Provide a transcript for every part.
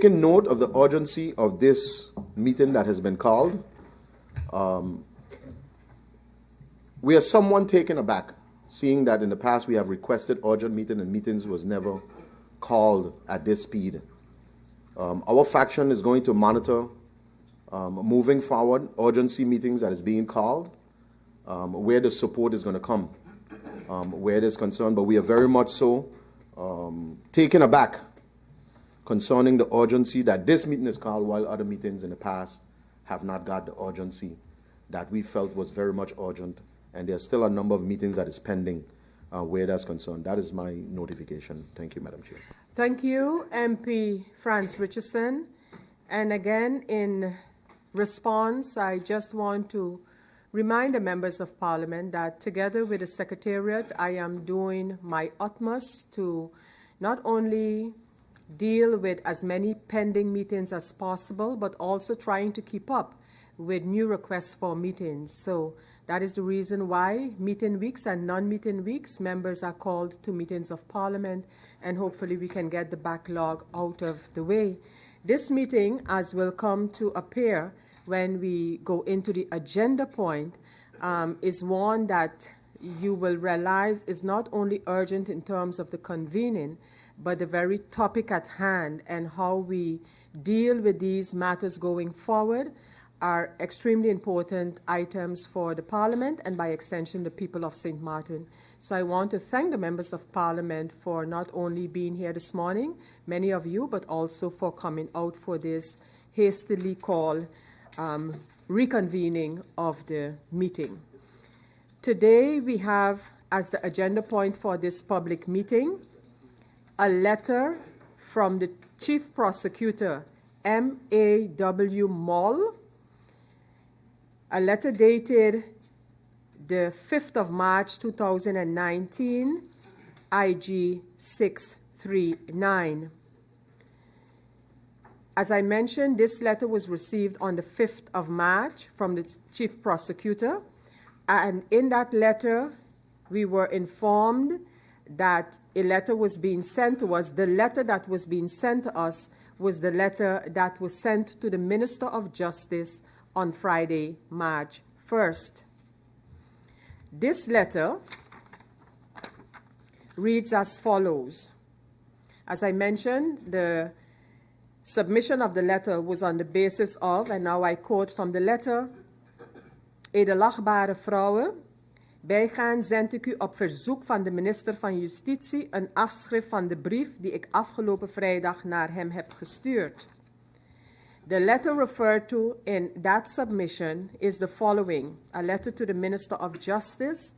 taking note of the urgency of this meeting that has been called. We are somewhat taken aback, seeing that in the past we have requested urgent meeting and meetings was never called at this speed. Our faction is going to monitor moving forward urgency meetings that is being called, where the support is going to come, where it is concerned. But we are very much so taken aback concerning the urgency that this meeting is called, while other meetings in the past have not got the urgency that we felt was very much urgent. And there's still a number of meetings that is pending where that's concerned. That is my notification. Thank you, Madam Chair. Thank you, MP Franz Richardson. And again, in response, I just want to remind the members of Parliament that together with the Secretariat, I am doing my utmost to not only deal with as many pending meetings as possible, but also trying to keep up with new requests for meetings. So that is the reason why meeting weeks and non-meeting weeks, members are called to meetings of Parliament, and hopefully we can get the backlog out of the way. This meeting, as will come to appear when we go into the agenda point, is one that you will realize is not only urgent in terms of the convening, but the very topic at hand and how we deal with these matters going forward are extremely important items for the Parliament and by extension the people of St. Martin. So I want to thank the members of Parliament for not only being here this morning, many of you, but also for coming out for this hastily called reconvening of the meeting. Today we have as the agenda point for this public meeting a letter from the Chief Prosecutor, M.A.W. Moll, a letter dated the 5th of March 2019, IG 639. As I mentioned, this letter was received on the 5th of March from the Chief Prosecutor, and in that letter we were informed that a letter was being sent to us. The letter that was being sent to us was the letter that was sent to the Minister of Justice on Friday, March 1st. This letter reads as follows. As I mentioned, the submission of the letter was on the basis of, and now I quote from the letter, edelachtbare vrouwen, bijgaan zend ik u op verzoek van de minister van Justitie een afschrift van de brief die ik afgelopen vrijdag naar hem heb gestuurd. The letter referred to in that submission is the following: a letter to the Minister of Justice,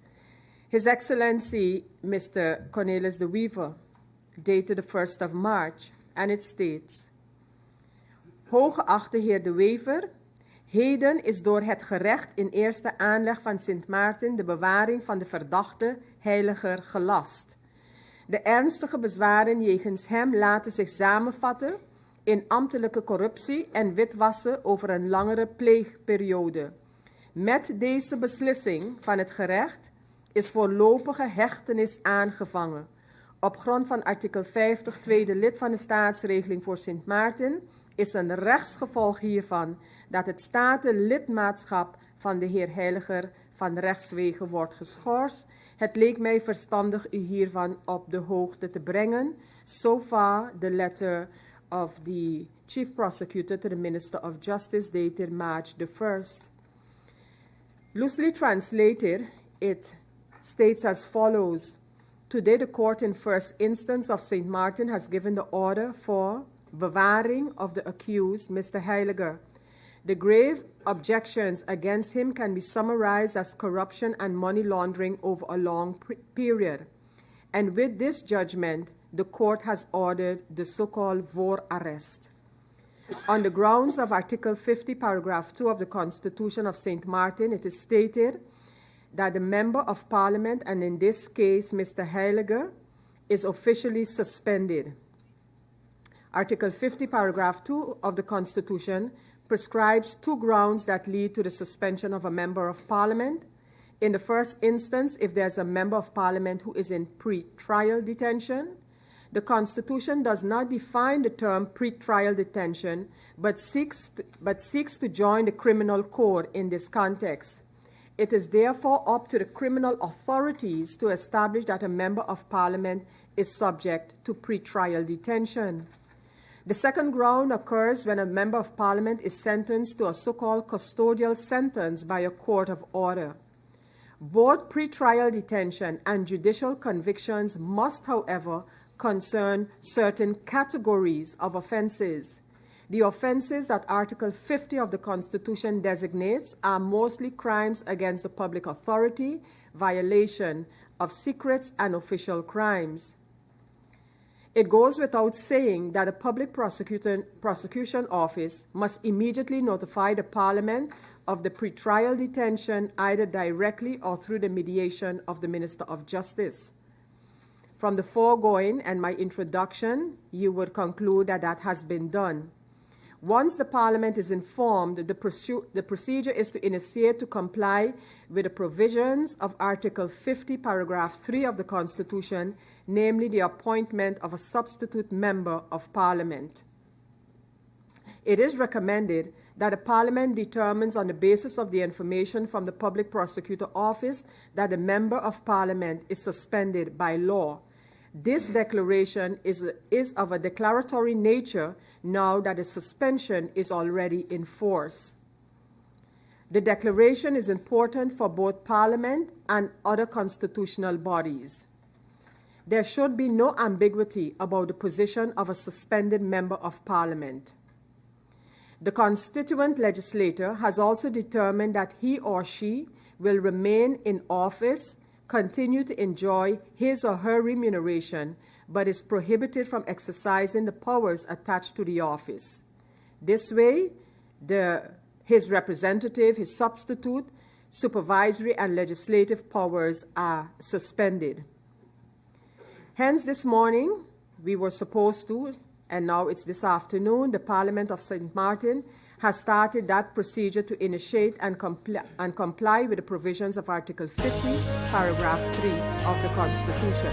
His Excellency Mr. Cornelis de Wever, dated the 1st of March, and it states: Hooggeachte heer de Wever, heden is door het gerecht in eerste aanleg van Sint Maarten de bewaring van de verdachte heiliger gelast. De ernstige bezwaren jegens hem laten zich samenvatten in ambtelijke corruptie en witwassen over een langere pleegperiode. Met deze beslissing van het gerecht is voorlopige hechtenis aangevangen. Op grond van artikel 50, tweede lid van de staatsregeling voor Sint Maarten is een rechtsgevolg hiervan dat het statenlidmaatschap van de heer Heiliger van rechtswege wordt geschorst. Het leek mij verstandig u hiervan op de hoogte te brengen. So far, the letter of the Chief Prosecutor to the Minister of Justice dated March the 1st. Loosely translated, it states as follows. Today, the court in first instance of St. Martin has given the order for bewaring of the accused, Mr. Heiliger. The grave objections against him can be summarized as corruption and money laundering over a long period. And with this judgment, the court has ordered the so-called voorarrest. On the grounds of Article 50, Paragraph 2 of the Constitution of St. Martin, it is stated that the Member of Parliament, and in this case, Mr. Heiliger, is officially suspended. Article 50, Paragraph 2 of the Constitution prescribes two grounds that lead to the suspension of a Member of Parliament. In the first instance, if there's a Member of Parliament who is in pre-trial detention. The Constitution does not define the term pretrial detention, but seeks to join the criminal code in this context. It is therefore up to the criminal authorities to establish that a member of parliament is subject to pretrial detention. The second ground occurs when a member of parliament is sentenced to a so-called custodial sentence by a court of order. Both pretrial detention and judicial convictions must, however, concern certain categories of offenses. The offenses that Article 50 of the Constitution designates are mostly crimes against the public authority, violation of secrets, and official crimes. It goes without saying that a public prosecution office must immediately notify the Parliament of the pretrial detention either directly or through the mediation of the Minister of Justice. From the foregoing and my introduction, you would conclude that that has been done. Once the Parliament is informed, the procedure is to initiate to comply with the provisions of Article 50, Paragraph 3 of the Constitution, namely the appointment of a substitute member of Parliament. It is recommended that the Parliament determines on the basis of the information from the Public Prosecutor Office that a member of Parliament is suspended by law. This declaration is of a declaratory nature now that the suspension is already in force. The declaration is important for both Parliament and other constitutional bodies. There should be no ambiguity about the position of a suspended member of Parliament. The constituent legislator has also determined that he or she will remain in office, continue to enjoy his or her remuneration, but is prohibited from exercising the powers attached to the office. This way, his representative, his substitute, supervisory and legislative powers are suspended. Hence, this morning, we were supposed to, and now it's this afternoon, the Parliament of St. Martin has started that procedure to initiate and comply with the provisions of Article 50, Paragraph 3 of the Constitution.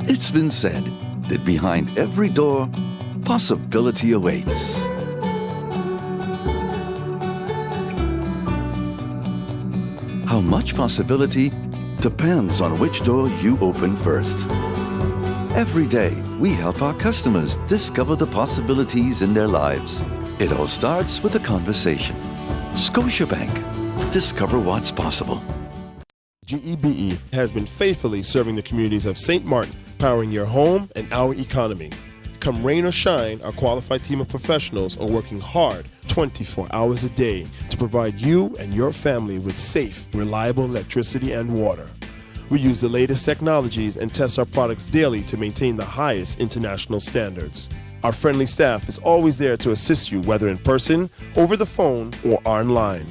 It's been said that behind every door, possibility awaits. How much possibility depends on which door you open first. Every day, we help our customers discover the possibilities in their lives. It all starts with a conversation. Scotiabank. Discover what's possible. GEBE has been faithfully serving the communities of St. Martin, powering your home and our economy. Come rain or shine, our qualified team of professionals are working hard 24 hours a day to provide you and your family with safe, reliable electricity and water. We use the latest technologies and test our products daily to maintain the highest international standards. Our friendly staff is always there to assist you, whether in person, over the phone, or online.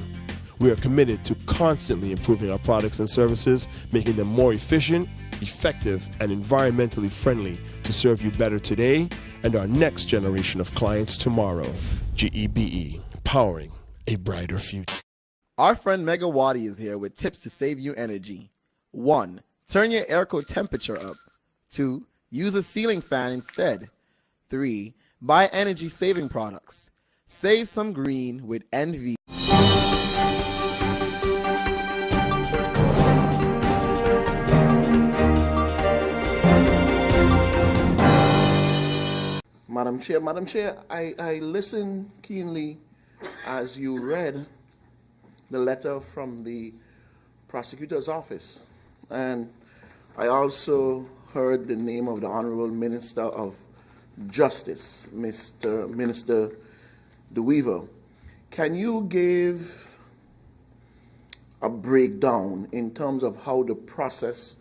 We are committed to constantly improving our products and services, making them more efficient, effective, and environmentally friendly to serve you better today and our next generation of clients tomorrow. GEBE, powering a brighter future. Our friend Megawati is here with tips to save you energy. 1. Turn your airco temperature up. 2. Use a ceiling fan instead. 3. Buy energy-saving products. Save some green with NV. Madam Chair, I listened keenly as you read the letter from the prosecutor's office. And I also heard the name of the Honorable Minister of Justice, Minister DeWeaver. Can you give a breakdown in terms of how the process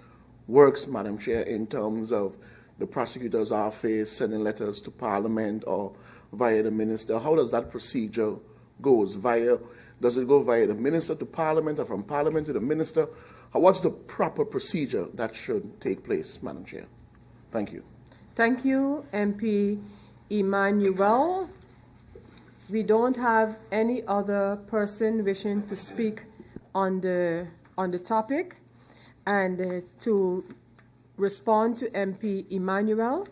works, Madam Chair, in terms of the prosecutor's office sending letters to Parliament or via the minister? How does that procedure goes? Does it go via the minister to Parliament or from Parliament to the minister? What's the proper procedure that should take place, Madam Chair? Thank you. Thank you, MP Emmanuel. We don't have any other person wishing to speak on the topic. And to respond to MP Emmanuel,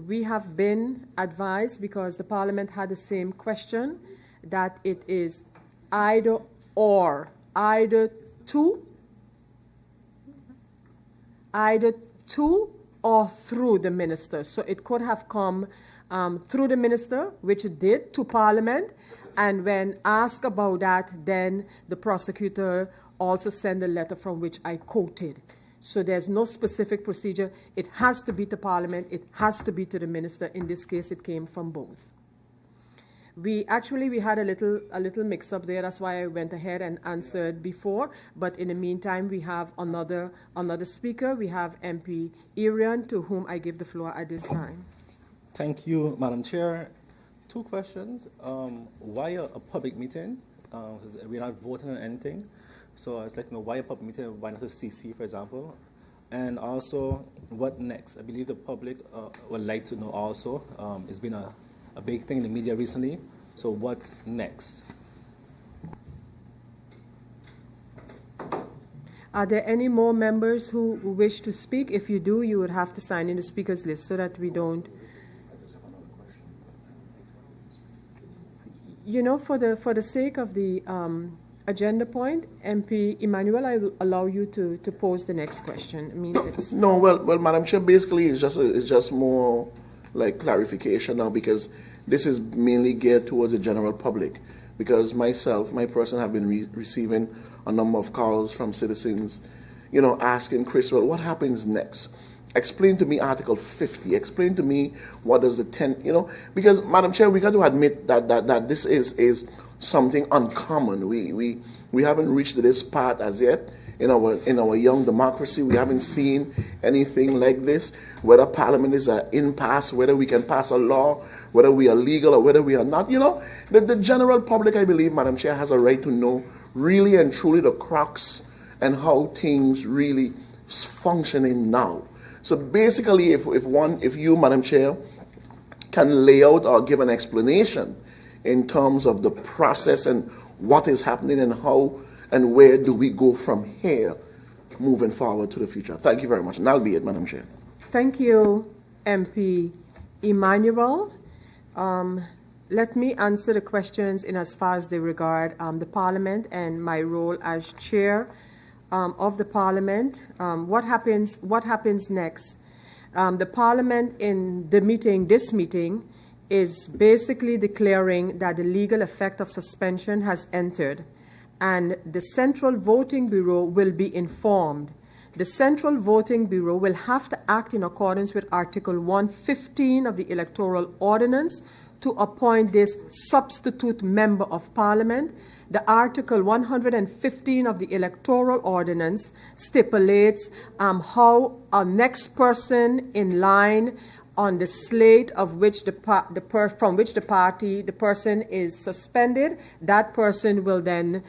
we have been advised, because the Parliament had the same question, that it is either or, either to or through the minister. So it could have come through the minister, which it did, to Parliament, and when asked about that, then the prosecutor also sent a letter from which I quoted. So there's no specific procedure. It has to be to Parliament. It has to be to the minister. In this case, it came from both. We had a little mix-up there. That's why I went ahead and answered before. But in the meantime, we have another speaker. We have MP Irian, to whom I give the floor at this time. Thank you, Madam Chair. Two questions. Why a public meeting? We're not voting on anything. So I was like, why a public meeting? Why not a CC, for example? And also, what next? I believe the public would like to know also. It's been a big thing in the media recently. So what next? Are there any more members who wish to speak? If you do, you would have to sign in the speakers list so that we don't. For the sake of the agenda point, MP Emmanuel, I will allow you to pose the next question. I mean, No, well, Madam Chair, basically it's just more like clarification now, because this is mainly geared towards the general public. Because my person have been receiving a number of calls from citizens, asking Chris, well, what happens next? Explain to me Article 50. Explain to me what does the 10, because, Madam Chair, we got to admit that this is something uncommon. We haven't reached this part as yet in our young democracy. We haven't seen anything like this, whether Parliament is an impasse, whether we can pass a law, whether we are legal or whether we are not. The general public, I believe, Madam Chair, has a right to know really and truly the crux and how things really functioning now. So basically, if you, Madam Chair, can lay out or give an explanation in terms of the process and what is happening and how and where do we go from here moving forward to the future. Thank you very much. And that'll be it, Madam Chair. Thank you, MP Emmanuel. Let me answer the questions in as far as they regard the Parliament and my role as chair of the Parliament. What happens next? The Parliament in this meeting, is basically declaring that the legal effect of suspension has entered, and the Central Voting Bureau will be informed. The Central Voting Bureau will have to act in accordance with Article 115 of the Electoral Ordinance to appoint this substitute member of Parliament. The Article 115 of the Electoral Ordinance stipulates how a next person in line on the slate of which the person is suspended, that person will then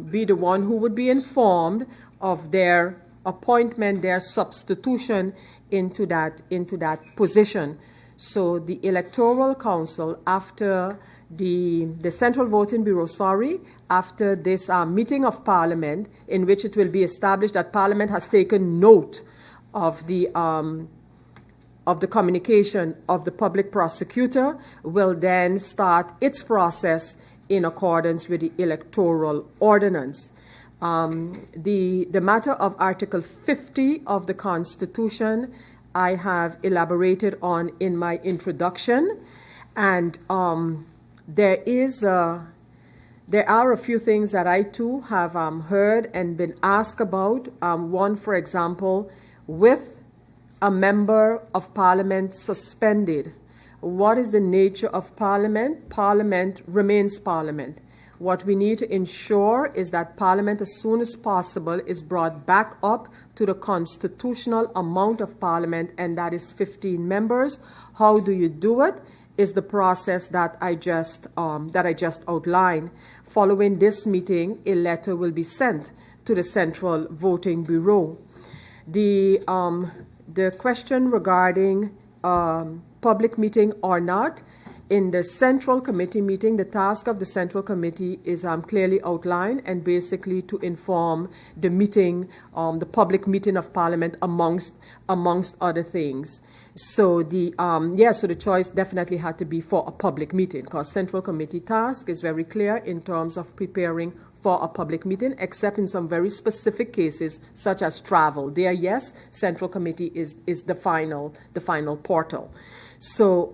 be the one who would be informed of their appointment, their substitution into that position. So the Electoral Council, after the Central Voting Bureau, after this meeting of Parliament, in which it will be established that Parliament has taken note of the communication of the public prosecutor, will then start its process in accordance with the electoral ordinance. The matter of Article 50 of the Constitution, I have elaborated on in my introduction, and there are a few things that I too have heard and been asked about. One, for example, with a member of Parliament suspended, what is the nature of Parliament? Parliament remains Parliament. What we need to ensure is that Parliament, as soon as possible, is brought back up to the constitutional amount of Parliament, and that is 15 members. How do you do it? Is the process that I just outlined. Following this meeting, a letter will be sent to the Central Voting Bureau. The question regarding public meeting or not, in the Central Committee meeting, the task of the Central Committee is clearly outlined, and basically to inform the meeting, the public meeting of Parliament amongst other things. So the choice definitely had to be for a public meeting, because Central Committee task is very clear in terms of preparing for a public meeting, except in some very specific cases, such as travel. There, yes, Central Committee is the final portal. So,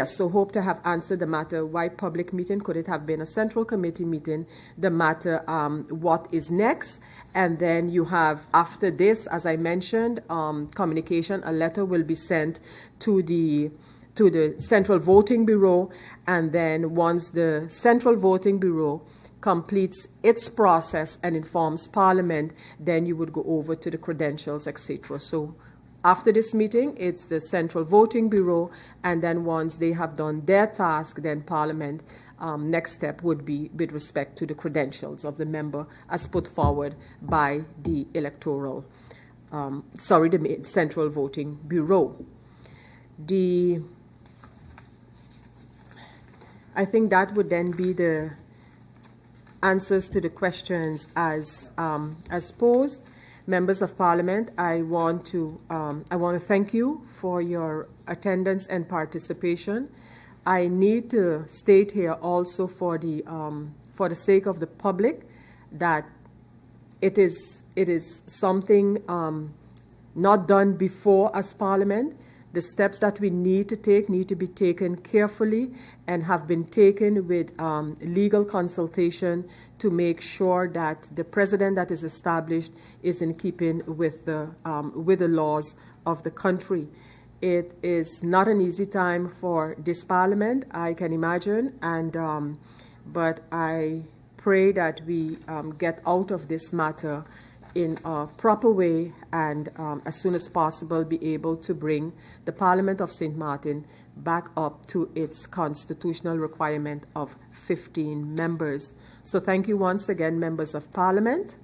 so hope to have answered the matter, why public meeting, could it have been a Central Committee meeting, the matter, what is next, and then you have, after this, as I mentioned, communication, a letter will be sent to the Central Voting Bureau, and then once the Central Voting Bureau completes its process and informs Parliament, then you would go over to the credentials, etc. So after this meeting, it's the Central Voting Bureau, and then once they have done their task, then Parliament, next step would be with respect to the credentials of the member as put forward by the the Central Voting Bureau. I think that would then be the answers to the questions as posed. Members of Parliament, I want to thank you for your attendance and participation. I need to state here also for the sake of the public that it is something not done before as Parliament. The steps that we need to take need to be taken carefully and have been taken with legal consultation to make sure that the precedent that is established is in keeping with the laws of the country. It is not an easy time for this Parliament, I can imagine, and but I pray that we get out of this matter in a proper way, and as soon as possible be able to bring the Parliament of St. Martin back up to its constitutional requirement of 15 members. So thank you once again, members of Parliament.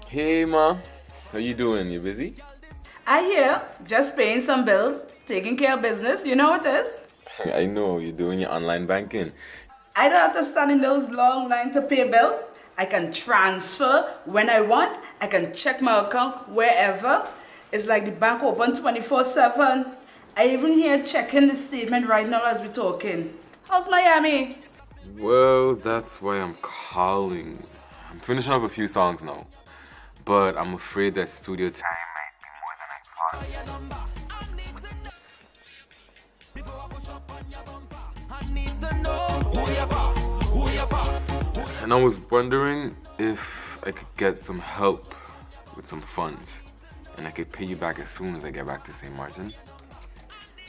Hey ma, how you doing? You busy? I hear, just paying some bills, taking care of business, you know what it is? I know, you're doing your online banking. I don't have to stand in those long lines to pay bills. I can transfer when I want. I can check my account wherever. It's like the bank open 24/7. I even here checking the statement right now as we're talking. How's Miami? Well, that's why I'm calling. I'm finishing up a few songs now, but I'm afraid that studio time might be more than I thought. And I was wondering if I could get some help with some funds, and I could pay you back as soon as I get back to St. Martin.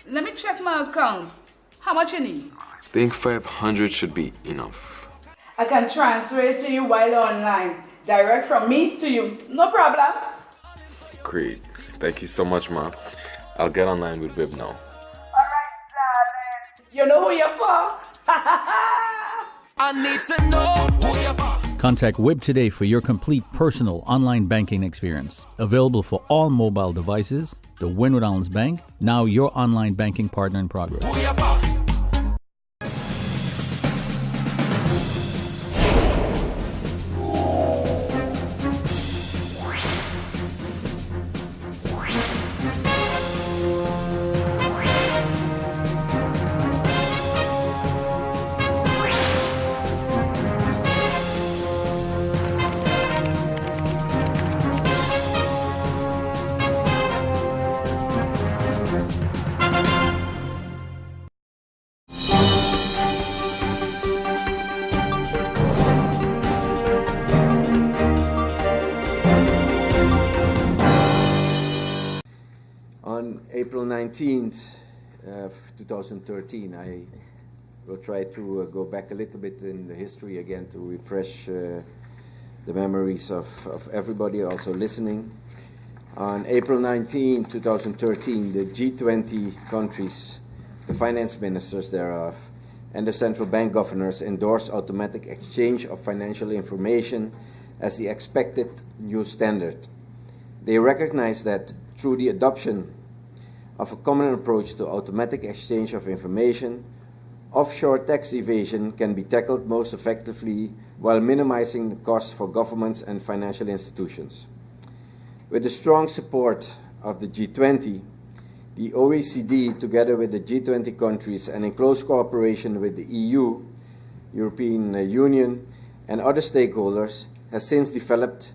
Let me check my account. How much you need? I think 500 should be enough. I can transfer it to you while online. Direct from me to you. No problem. Great. Thank you so much, Ma. I'll get online with Viv now. Alright, Dad. You know who you're for? I need to know who you're for. Contact Wib today for your complete personal online banking experience. Available for all mobile devices, the Wynwood Islands Bank, now your online banking partner in progress. Who you for? On April 19th, 2013, I will try to go back a little bit in the history again to refresh the memories of everybody also listening. On April 19, 2013, the G20 countries, the finance ministers thereof, and the central bank governors endorsed automatic exchange of financial information as the expected new standard. They recognized that through the adoption of a common approach to automatic exchange of information, offshore tax evasion can be tackled most effectively while minimizing the costs for governments and financial institutions. With the strong support of the G20, the OECD, together with the G20 countries and in close cooperation with the EU, European Union, and other stakeholders, has since developed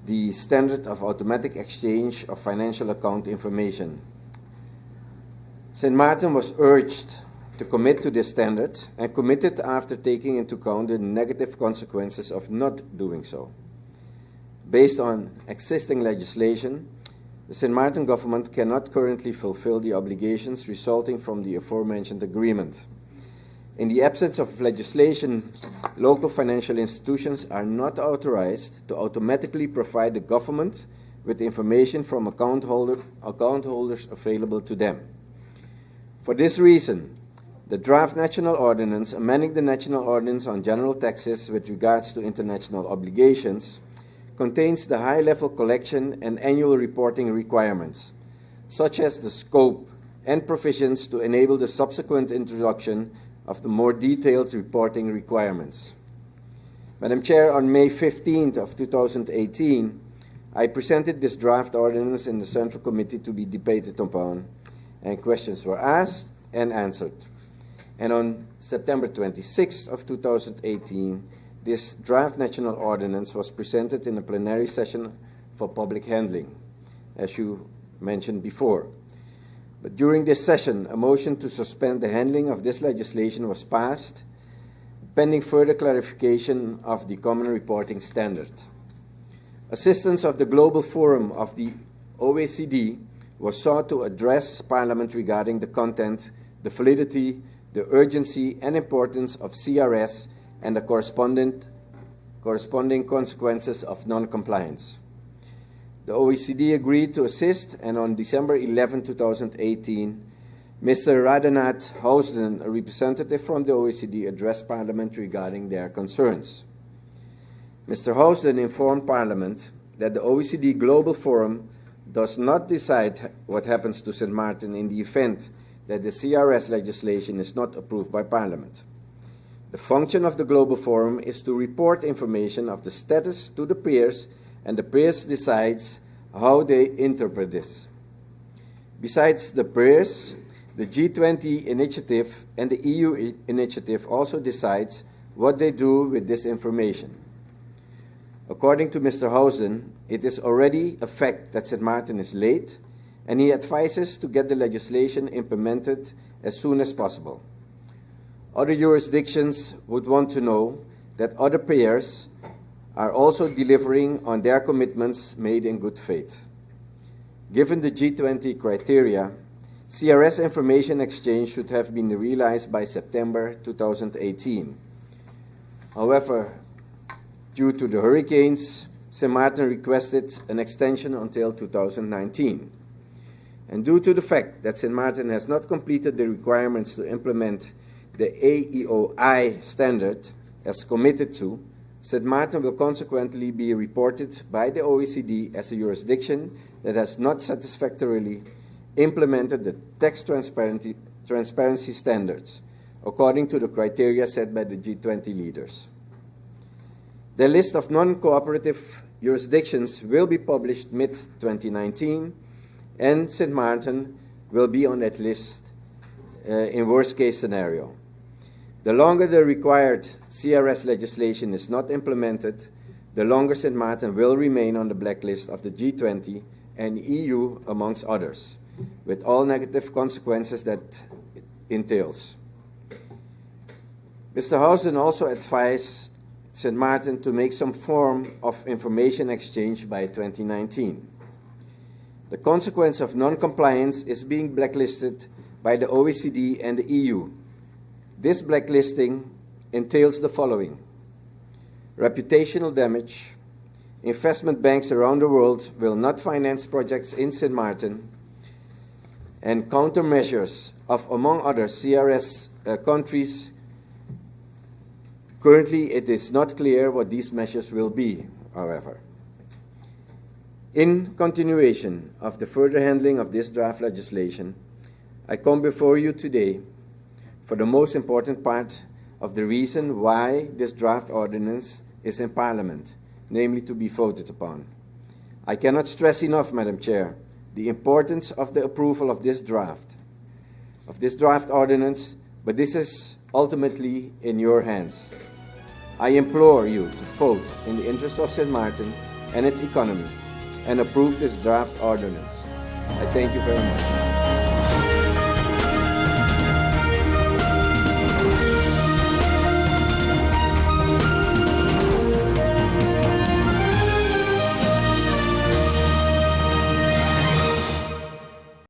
the standard of automatic exchange of financial account information. St. Martin was urged to commit to this standard and committed after taking into account the negative consequences of not doing so. Based on existing legislation, the St. Martin government cannot currently fulfill the obligations resulting from the aforementioned agreement. In the absence of legislation, local financial institutions are not authorized to automatically provide the government with information from account holders available to them. For this reason, the draft national ordinance amending the national ordinance on general taxes with regards to international obligations contains the high-level collection and annual reporting requirements, such as the scope and provisions to enable the subsequent introduction of the more detailed reporting requirements. Madam Chair, on May 15th of 2018, I presented this draft ordinance in the Central Committee to be debated upon, and questions were asked and answered. And on September 26th of 2018, this draft national ordinance was presented in a plenary session for public handling, as you mentioned before. But during this session, a motion to suspend the handling of this legislation was passed, pending further clarification of the Common Reporting Standard. Assistance of the Global Forum of the OECD was sought to address Parliament regarding the content, the validity, the urgency and importance of CRS and the corresponding consequences of non-compliance. The OECD agreed to assist, and on December 11, 2018, Mr. Radhanath Housden, a representative from the OECD, addressed Parliament regarding their concerns. Mr. Housden informed Parliament that the OECD Global Forum does not decide what happens to St. Martin in the event that the CRS legislation is not approved by Parliament. The function of the Global Forum is to report information of the status to the peers, and the peers decides how they interpret this. Besides the peers, the G20 initiative and the EU initiative also decides what they do with this information. According to Mr. Housden, it is already a fact that St. Martin is late, and he advises to get the legislation implemented as soon as possible. Other jurisdictions would want to know that other payers are also delivering on their commitments made in good faith. Given the G20 criteria, CRS information exchange should have been realized by September 2018. However, due to the hurricanes, St. Martin requested an extension until 2019. And due to the fact that St. Martin has not completed the requirements to implement the AEOI standard as committed to, St. Martin will consequently be reported by the OECD as a jurisdiction that has not satisfactorily implemented the tax transparency standards according to the criteria set by the G20 leaders. The list of non-cooperative jurisdictions will be published mid-2019, and St. Martin will be on that list in worst-case scenario. The longer the required CRS legislation is not implemented, the longer St. Martin will remain on the blacklist of the G20 and EU, amongst others, with all negative consequences that it entails. Mr. Housen also advised St. Martin to make some form of information exchange by 2019. The consequence of non-compliance is being blacklisted by the OECD and the EU. This blacklisting entails the following: reputational damage. Investment banks around the world will not finance projects in St. Martin, and countermeasures of, among other CRS countries. Currently, it is not clear what these measures will be, however. In continuation of the further handling of this draft legislation, I come before you today for the most important part of the reason why this draft ordinance is in Parliament, namely to be voted upon. I cannot stress enough, Madam Chair, the importance of the approval of this draft ordinance, but this is ultimately in your hands. I implore you to vote in the interest of St. Martin and its economy and approve this draft ordinance. I thank you very much.